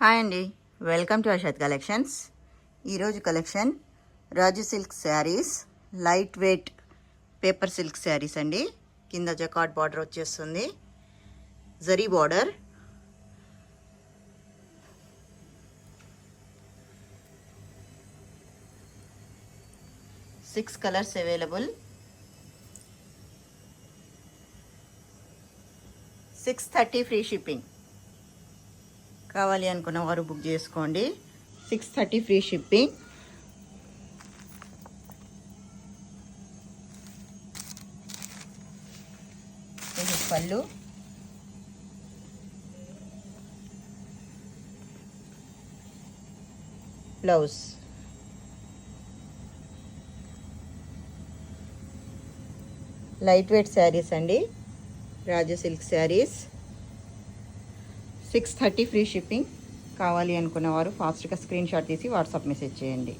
Hi అండి, welcome to Ashat collections. ఈరోజు collection Raju silk saris, light weight paper silk saris అండి. కింద జకాట్ బార్డర్ వచ్చేస్తుంది, zari border. Six colours available. 630 free shipping. కావాలి అనుకున్న వారు బుక్ చేసుకోండి. 630 ఫ్రీ షిప్పింగ్. ఇది పళ్ళు, బ్లౌజ్. లైట్ వెయిట్ శారీస్ అండి, రాజు సిల్క్ శారీస్. 630 free shipping. కావాలి అనుకున్నవారు ఫాస్ట్గా స్క్రీన్ షాట్ తీసి వాట్సాప్ మెసేజ్ చేయండి.